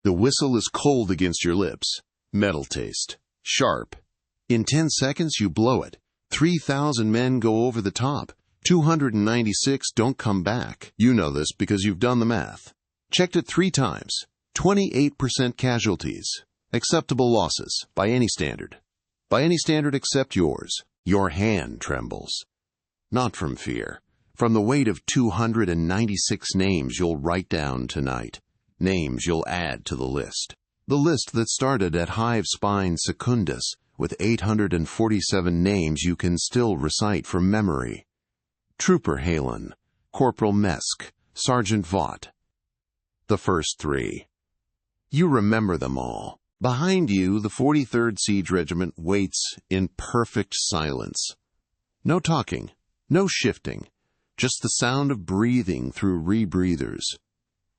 The whistle is cold against your lips. Metal taste. Sharp. In 10 seconds, you blow it. 3,000 men go over the top. 296 don't come back. You know this because you've done the math. Checked it 3 times. 28% casualties. Acceptable losses, by any standard. By any standard except yours. Your hand trembles. Not from fear. From the weight of 296 names you'll write down tonight. Names you'll add to the list. The list that started at Hive Spine Secundus, with 847 names you can still recite from memory. Trooper Halen, Corporal Mesk, Sergeant Vought. The first 3. You remember them all. Behind you, the 43rd Siege Regiment waits in perfect silence. No talking, no shifting, just the sound of breathing through rebreathers.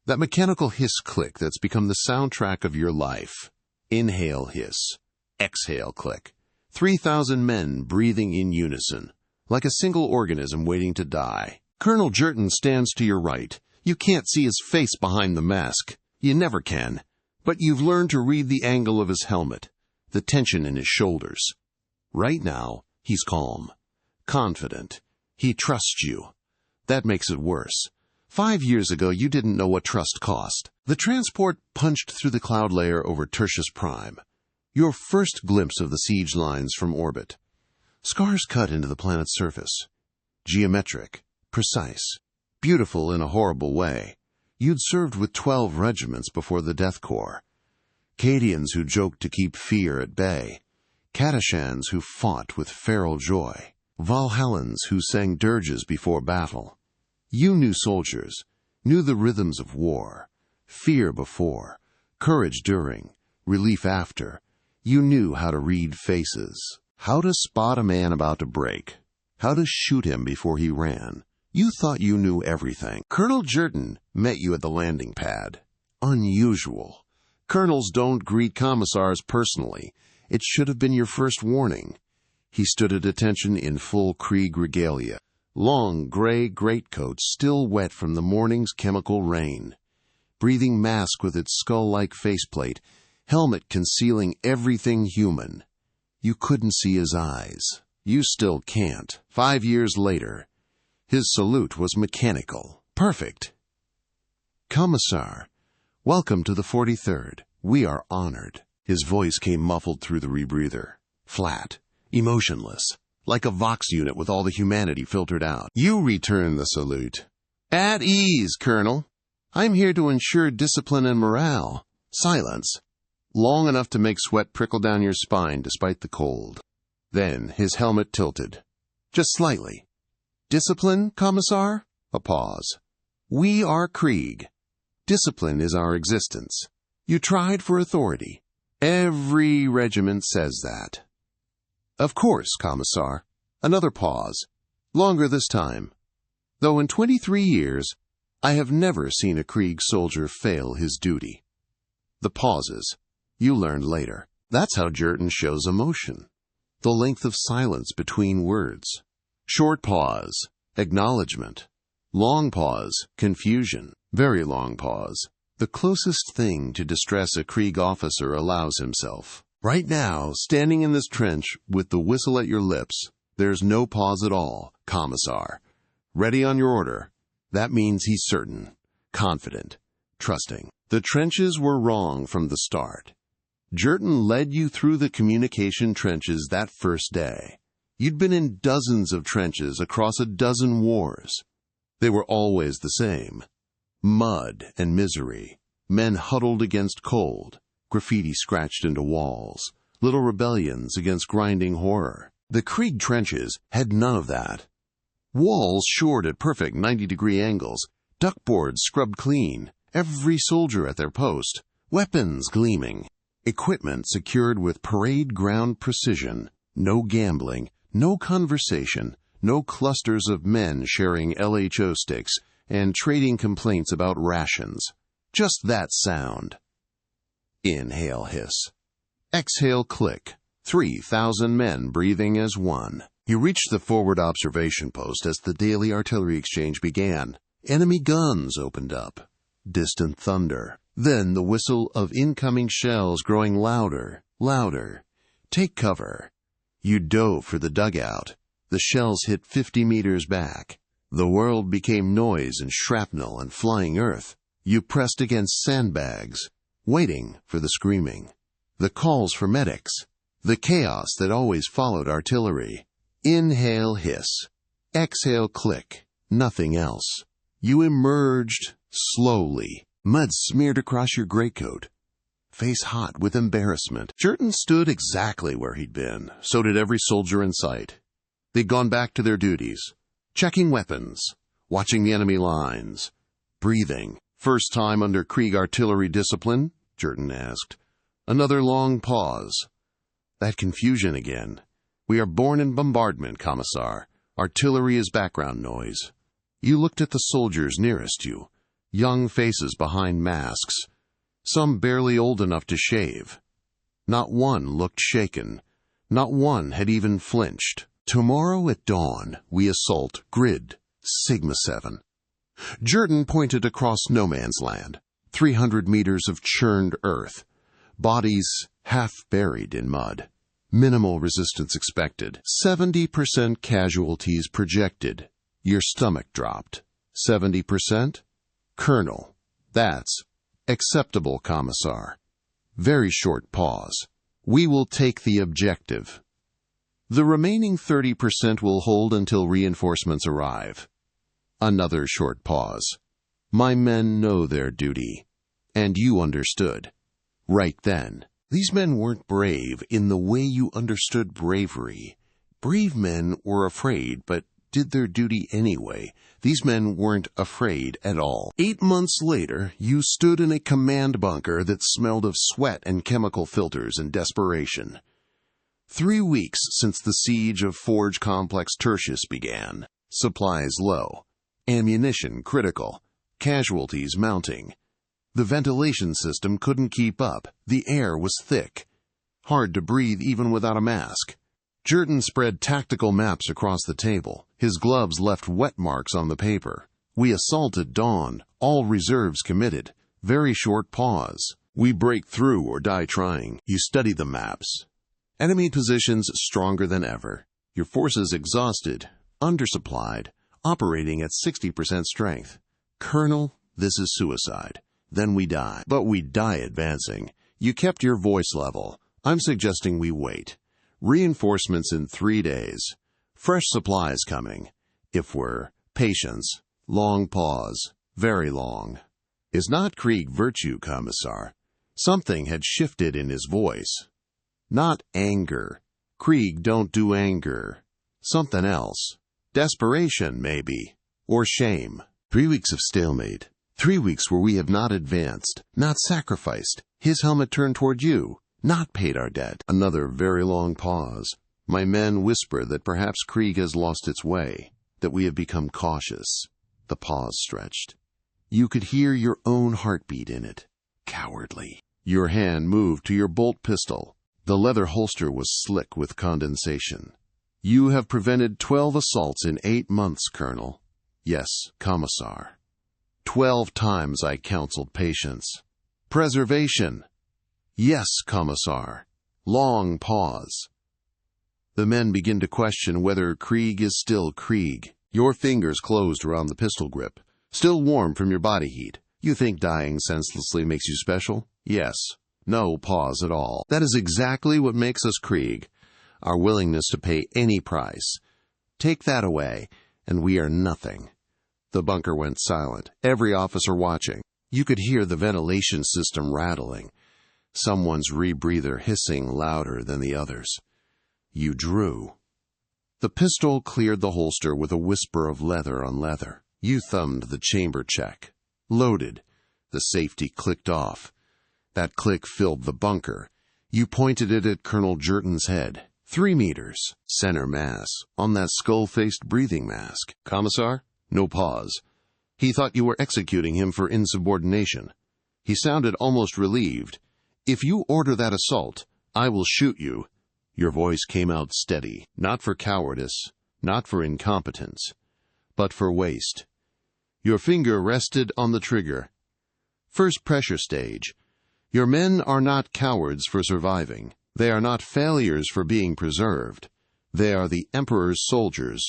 That mechanical hiss-click that's become the soundtrack of your life. Inhale hiss, exhale click. 3,000 men breathing in unison, like a single organism waiting to die. Colonel Jerton stands to your right. You can't see his face behind the mask. You never can. But you've learned to read the angle of his helmet, the tension in his shoulders. Right now, he's calm, confident. He trusts you. That makes it worse. 5 years ago, you didn't know what trust cost. The transport punched through the cloud layer over Tertius Prime. Your first glimpse of the siege lines from orbit. Scars cut into the planet's surface. Geometric, precise, beautiful in a horrible way. You'd served with 12 regiments before the Death Korps. Cadians who joked to keep fear at bay. Catachans who fought with feral joy. Valhallans who sang dirges before battle. You knew soldiers, knew the rhythms of war. Fear before, courage during, relief after. You knew how to read faces. How to spot a man about to break. How to shoot him before he ran. You thought you knew everything. Colonel Jerton met you at the landing pad. Unusual. Colonels don't greet commissars personally. It should have been your first warning. He stood at attention in full Krieg regalia. Long gray greatcoat still wet from the morning's chemical rain. Breathing mask with its skull-like faceplate. Helmet concealing everything human. You couldn't see his eyes. You still can't. 5 years later. His salute was mechanical. Perfect. Commissar, welcome to the 43rd. We are honored. His voice came muffled through the rebreather. Flat. Emotionless. Like a Vox unit with all the humanity filtered out. You return the salute. At ease, Colonel. I'm here to ensure discipline and morale. Silence. Long enough to make sweat prickle down your spine despite the cold. Then his helmet tilted. Just slightly. Discipline, Commissar? A pause. We are Krieg. Discipline is our existence. You tried for authority. Every regiment says that. Of course, Commissar. Another pause. Longer this time. Though in 23 years, I have never seen a Krieg soldier fail his duty. The pauses. You learned later. That's how Jerton shows emotion. The length of silence between words. Short pause, acknowledgement. Long pause, confusion. Very long pause. The closest thing to distress a Krieg officer allows himself. Right now, standing in this trench with the whistle at your lips, there's no pause at all, Commissar. Ready on your order. That means he's certain, confident, trusting. The trenches were wrong from the start. Jerton led you through the communication trenches that first day. You'd been in dozens of trenches across a dozen wars. They were always the same. Mud and misery, men huddled against cold, graffiti scratched into walls, little rebellions against grinding horror. The Krieg trenches had none of that. Walls shored at perfect 90-degree angles, duckboards scrubbed clean, every soldier at their post, weapons gleaming, equipment secured with parade ground precision, no gambling, no conversation, no clusters of men sharing LHO sticks and trading complaints about rations. Just that sound. Inhale hiss. Exhale click. 3,000 men breathing as one. You reached the forward observation post as the daily artillery exchange began. Enemy guns opened up. Distant thunder. Then the whistle of incoming shells growing louder, louder. Take cover. You dove for the dugout. The shells hit 50 meters back. The world became noise and shrapnel and flying earth. You pressed against sandbags, waiting for the screaming. The calls for medics. The chaos that always followed artillery. Inhale, hiss. Exhale, click. Nothing else. You emerged slowly. Mud smeared across your greatcoat. Face hot with embarrassment. Jerton stood exactly where he'd been. So did every soldier in sight. They'd gone back to their duties. Checking weapons. Watching the enemy lines. Breathing. First time under Krieg artillery discipline? Jerton asked. Another long pause. That confusion again. We are born in bombardment, Commissar. Artillery is background noise. You looked at the soldiers nearest you. Young faces behind masks. Some barely old enough to shave. Not one looked shaken. Not one had even flinched. Tomorrow at dawn, we assault Grid, Sigma 7. Jerton pointed across no man's land. 300 meters of churned earth. Bodies half buried in mud. Minimal resistance expected. 70% casualties projected. Your stomach dropped. 70%? Colonel. That's acceptable, Commissar. Very short pause. We will take the objective. The remaining 30% will hold until reinforcements arrive. Another short pause. My men know their duty. And you understood. Right then. These men weren't brave in the way you understood bravery. Brave men were afraid, but did their duty anyway. These men weren't afraid at all. 8 months later, you stood in a command bunker that smelled of sweat and chemical filters and desperation. 3 weeks since the siege of Forge Complex Tertius began. Supplies low. Ammunition critical. Casualties mounting. The ventilation system couldn't keep up. The air was thick. Hard to breathe even without a mask. Jerton spread tactical maps across the table. His gloves left wet marks on the paper. We assault at dawn. All reserves committed. Very short pause. We break through or die trying. You study the maps. Enemy positions stronger than ever. Your forces exhausted, undersupplied, operating at 60% strength. Colonel, this is suicide. Then we die. But we die advancing. You kept your voice level. I'm suggesting we wait. Reinforcements in 3 days. Fresh supplies coming. If we're patience. Long pause. Very long. Is not Krieg virtue, Commissar? Something had shifted in his voice. Not anger. Krieg don't do anger. Something else. Desperation, maybe. Or shame. 3 weeks of stalemate. 3 weeks where we have not advanced, not sacrificed. His helmet turned toward you, not paid our debt. Another very long pause. My men whisper that perhaps Krieg has lost its way, that we have become cautious. The pause stretched. You could hear your own heartbeat in it. Cowardly. Your hand moved to your bolt pistol. The leather holster was slick with condensation. You have prevented 12 assaults in 8 months, Colonel. Yes, Commissar. 12 times I counseled patience. Preservation. Yes, Commissar. Long pause. The men begin to question whether Krieg is still Krieg. Your fingers closed around the pistol grip, still warm from your body heat. You think dying senselessly makes you special? Yes. No pause at all. That is exactly what makes us Krieg. Our willingness to pay any price. Take that away, and we are nothing. The bunker went silent, every officer watching. You could hear the ventilation system rattling, someone's rebreather hissing louder than the others. You drew. The pistol cleared the holster with a whisper of leather on leather. You thumbed the chamber check. Loaded. The safety clicked off. That click filled the bunker. You pointed it at Colonel Jerton's head. 3 meters, center mass, on that skull-faced breathing mask. Commissar? No pause. He thought you were executing him for insubordination. He sounded almost relieved. If you order that assault, I will shoot you. Your voice came out steady, not for cowardice, not for incompetence, but for waste. Your finger rested on the trigger. First pressure stage. Your men are not cowards for surviving. They are not failures for being preserved. They are the Emperor's soldiers.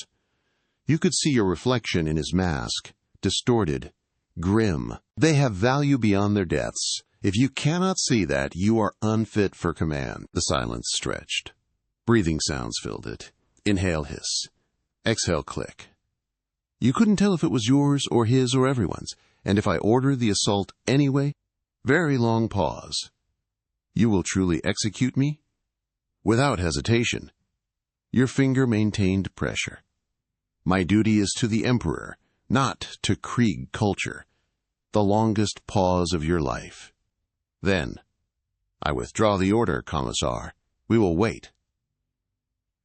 You could see your reflection in his mask, distorted, grim. They have value beyond their deaths. If you cannot see that, you are unfit for command. The silence stretched. Breathing sounds filled it. Inhale, hiss. Exhale, click. You couldn't tell if it was yours or his or everyone's. And if I order the assault anyway? Very long pause. You will truly execute me? Without hesitation. Your finger maintained pressure. My duty is to the Emperor, not to Krieg culture. The longest pause of your life. Then, I withdraw the order, Commissar. We will wait.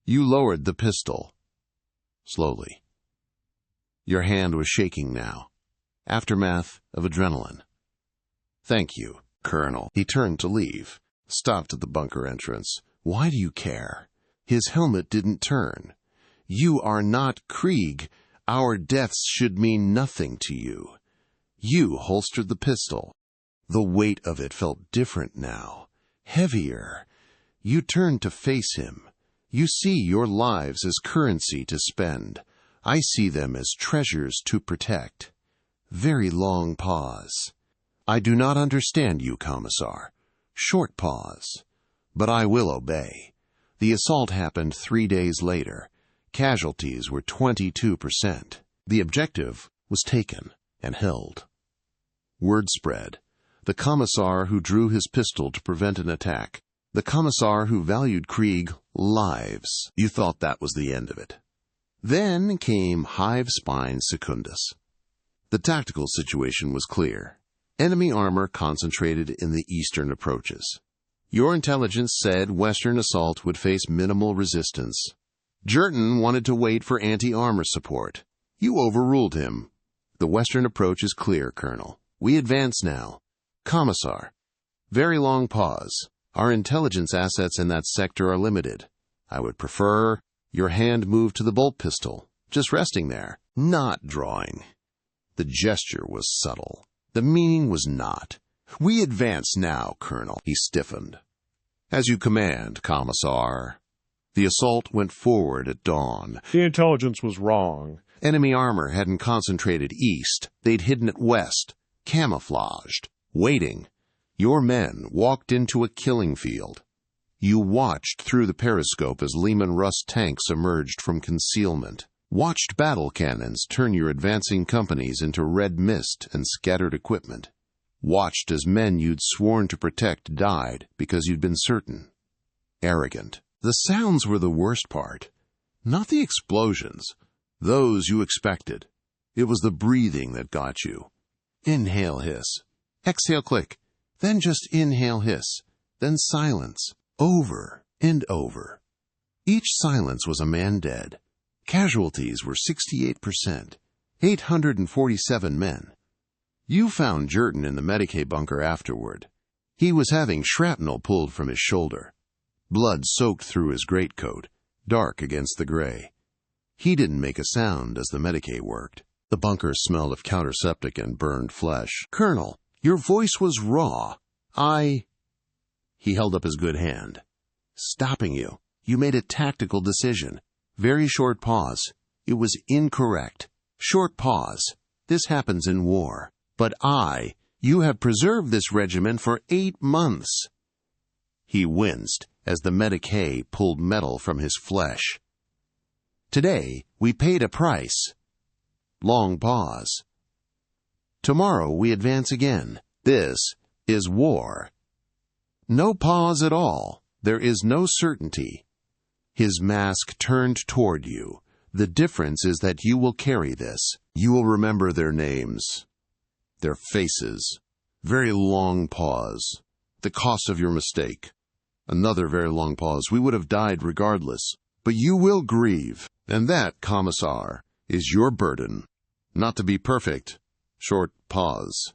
You lowered the pistol. Slowly. Your hand was shaking now. Aftermath of adrenaline. Thank you, Colonel. He turned to leave, stopped at the bunker entrance. Why do you care? His helmet didn't turn. You are not Krieg. Our deaths should mean nothing to you. You holstered the pistol. The weight of it felt different now, heavier. You turned to face him. You see your lives as currency to spend. I see them as treasures to protect. Very long pause. I do not understand you, Commissar. Short pause. But I will obey. The assault happened 3 days later. Casualties were 22%. The objective was taken and held. Word spread. The Commissar who drew his pistol to prevent an attack. The Commissar who valued Krieg lives. You thought that was the end of it. Then came Hive Spine Secundus. The tactical situation was clear. Enemy armor concentrated in the eastern approaches. Your intelligence said western assault would face minimal resistance. Jerton wanted to wait for anti-armor support. You overruled him. The western approach is clear, Colonel. We advance now. Commissar. Very long pause. Our intelligence assets in that sector are limited. I would prefer your hand moved to the bolt pistol, just resting there, not drawing. The gesture was subtle. The meaning was not. We advance now, Colonel. He stiffened. As you command, Commissar. The assault went forward at dawn. The intelligence was wrong. Enemy armor hadn't concentrated east. They'd hidden it west, camouflaged, waiting. Your men walked into a killing field. You watched through the periscope as Lehman Russ tanks emerged from concealment. Watched battle cannons turn your advancing companies into red mist and scattered equipment. Watched as men you'd sworn to protect died because you'd been certain. Arrogant. The sounds were the worst part. Not the explosions. Those you expected. It was the breathing that got you. Inhale, hiss. Exhale, click. Then just inhale, hiss. Then silence. Over and over. Each silence was a man dead. Casualties were 68%. 847 men. You found Jerton in the Medicaid bunker afterward. He was having shrapnel pulled from his shoulder. Blood soaked through his greatcoat, dark against the gray. He didn't make a sound as the Medicaid worked. The bunker smelled of counterseptic and burned flesh. Colonel, your voice was raw. He held up his good hand. Stopping you. You made a tactical decision. Very short pause. It was incorrect. Short pause. This happens in war. But you have preserved this regiment for 8 months. He winced as the Medicaid pulled metal from his flesh. Today, we paid a price. Long pause. Tomorrow we advance again. This is war. No pause at all. There is no certainty. His mask turned toward you. The difference is that you will carry this. You will remember their names, their faces. Very long pause. The cost of your mistake. Another very long pause. We would have died regardless. But you will grieve. And that, Commissar, is your burden. Not to be perfect. Short pause.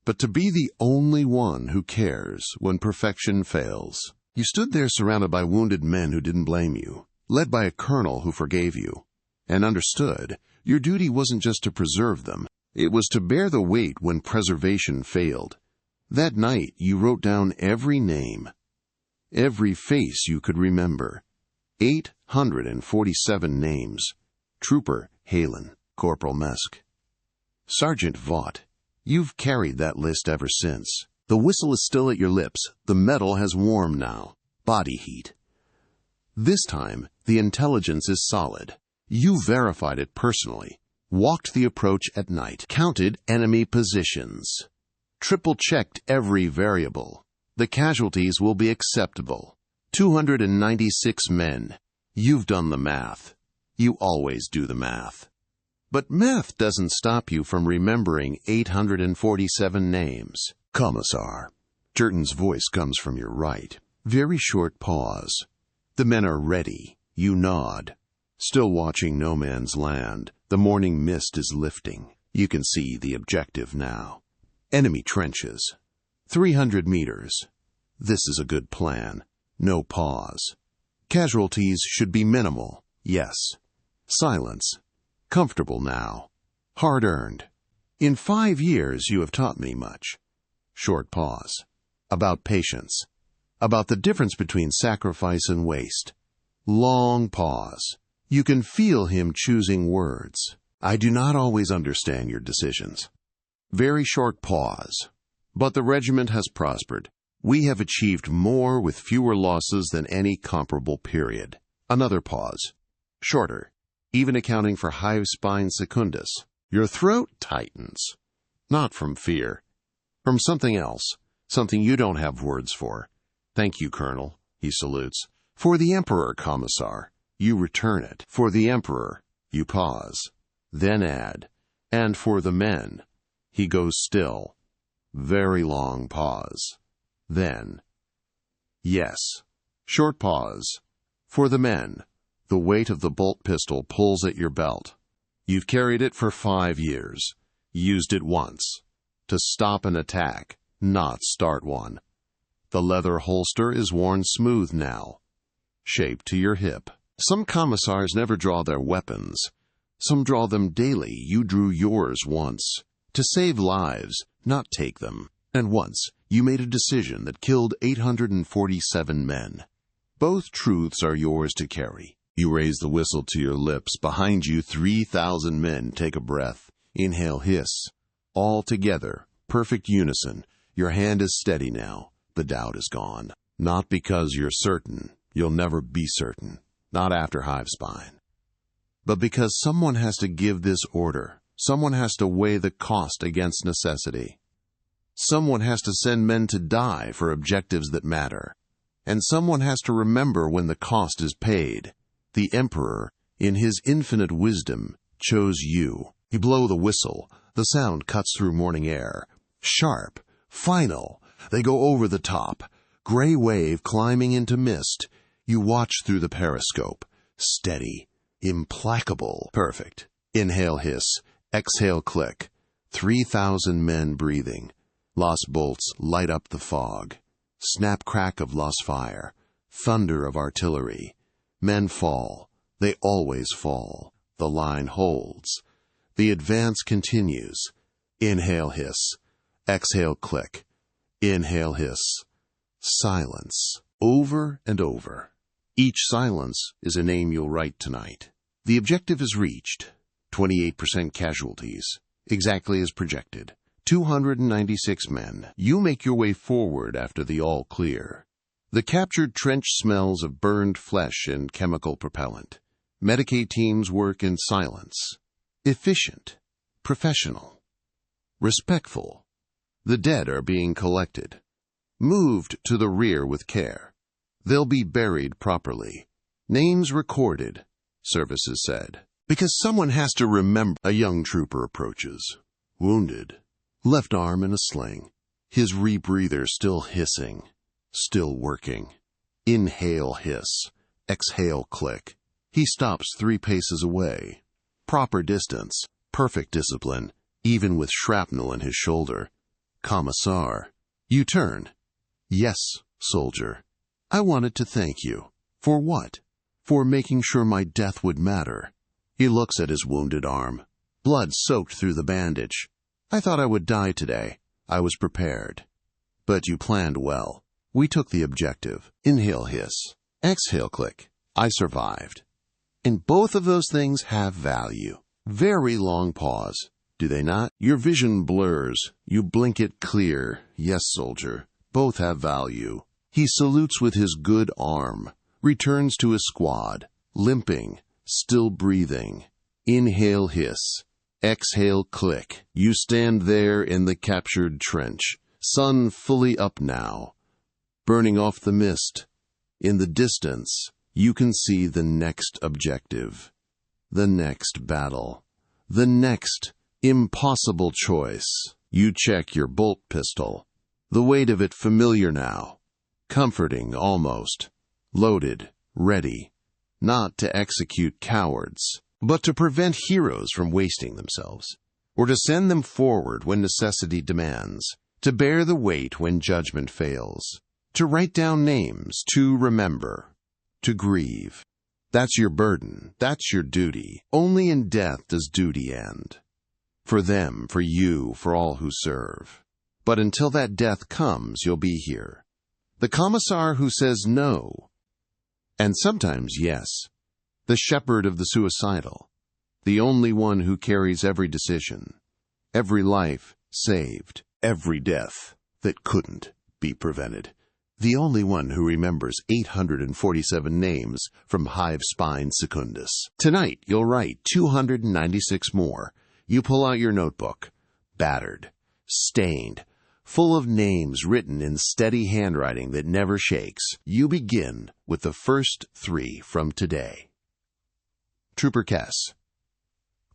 But to be the only one who cares when perfection fails. You stood there surrounded by wounded men who didn't blame you, led by a colonel who forgave you, and understood your duty wasn't just to preserve them, It was to bear the weight when preservation failed. That night you wrote down every name, every face you could remember. 847 names. Trooper Halen, Corporal Mesk, Sergeant Vaught. You've carried that list ever since. The whistle is still at your lips. The metal has warmed now. Body heat. This time, the intelligence is solid. You verified it personally. Walked the approach at night. Counted enemy positions. Triple-checked every variable. The casualties will be acceptable. 296 men. You've done the math. You always do the math. But math doesn't stop you from remembering 847 names. Commissar. Jerton's voice comes from your right. Very short pause. The men are ready. You nod. Still watching no man's land. The morning mist is lifting. You can see the objective now. Enemy trenches. 300 meters. This is a good plan. No pause. Casualties should be minimal. Yes. Silence. Comfortable now. Hard-earned. In 5 years you have taught me much. Short pause. About patience. About the difference between sacrifice and waste. Long pause. You can feel him choosing words. I do not always understand your decisions. Very short pause. But the regiment has prospered. We have achieved more with fewer losses than any comparable period. Another pause. Shorter, even accounting for hive spine secundus. Your throat tightens. Not from fear. From something else. Something you don't have words for. Thank you, Colonel. He salutes. For the Emperor, Commissar. You return it. For the Emperor. You pause. Then add. And for the men. He goes still. Very long pause. Then. Yes. Short pause. For the men. The weight of the bolt pistol pulls at your belt. You've carried it for 5 years. Used it once. To stop an attack, not start one. The leather holster is worn smooth now. Shaped to your hip. Some commissars never draw their weapons. Some draw them daily. You drew yours once. To save lives, not take them. And once, you made a decision that killed 847 men. Both truths are yours to carry. You raise the whistle to your lips. Behind you, 3,000 men take a breath. Inhale, hiss. All together, perfect unison. Your hand is steady now. The doubt is gone. Not because you're certain. You'll never be certain. Not after hive spine. But because someone has to give this order. Someone has to weigh the cost against necessity. Someone has to send men to die for objectives that matter. And someone has to remember when the cost is paid. The Emperor, in his infinite wisdom, chose you. You blow the whistle. The sound cuts through morning air. Sharp. Final. They go over the top. Gray wave climbing into mist. You watch through the periscope. Steady. Implacable. Perfect. Inhale, hiss. Exhale, click. 3,000 men breathing. Lost bolts light up the fog. Snap crack of lost fire. Thunder of artillery. Men fall. They always fall. The line holds. The advance continues. Inhale, hiss. Exhale, click. Inhale, hiss. Silence. Over and over. Each silence is a name you'll write tonight. The objective is reached. 28% casualties. Exactly as projected. 296 men. You make your way forward after the all clear. The captured trench smells of burned flesh and chemical propellant. Medicaid teams work in silence. Efficient. Professional. Respectful. The dead are being collected. Moved to the rear with care. They'll be buried properly. Names recorded, services said. Because someone has to remember. A young trooper approaches. Wounded. Left arm in a sling. His rebreather still hissing. Still working. Inhale, hiss. Exhale, click. He stops 3 paces away. Proper distance. Perfect discipline. Even with shrapnel in his shoulder. Commissar. You turn. Yes, soldier. I wanted to thank you. For what? For making sure my death would matter. He looks at his wounded arm. Blood soaked through the bandage. I thought I would die today. I was prepared. But you planned well. We took the objective. Inhale, hiss. Exhale, click. I survived. And both of those things have value. Very long pause. Do they not? Your vision blurs. You blink it clear. Yes, soldier. Both have value. He salutes with his good arm. Returns to his squad. Limping. Still breathing. Inhale, hiss. Exhale, click. You stand there in the captured trench. Sun fully up now. Burning off the mist. In the distance, you can see the next objective. The next battle. The next impossible choice. You check your bolt pistol. The weight of it familiar now. Comforting, almost. Loaded. Ready. Not to execute cowards, but to prevent heroes from wasting themselves, or to send them forward when necessity demands, to bear the weight when judgment fails, to write down names, to remember, to grieve. That's your burden. That's your duty. Only in death does duty end. For them, for you, for all who serve. But until that death comes, you'll be here. The commissar who says no, and sometimes yes. The shepherd of the suicidal. The only one who carries every decision. Every life saved. Every death that couldn't be prevented. The only one who remembers 847 names from Hive Spine Secundus. Tonight, you'll write 296 more. You pull out your notebook. Battered. Stained. Full of names written in steady handwriting that never shakes. You begin with the first 3 from today. Trooper Kess.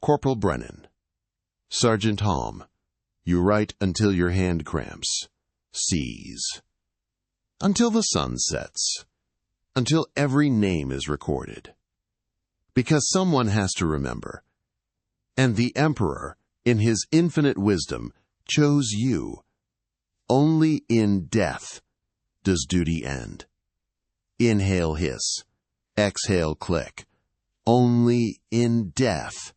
Corporal Brennan. Sergeant Halm. You write until your hand cramps. Seize. Until the sun sets. Until every name is recorded. Because someone has to remember. And the Emperor, in his infinite wisdom, chose you. Only in death does duty end. Inhale, hiss. Exhale, click. Only in death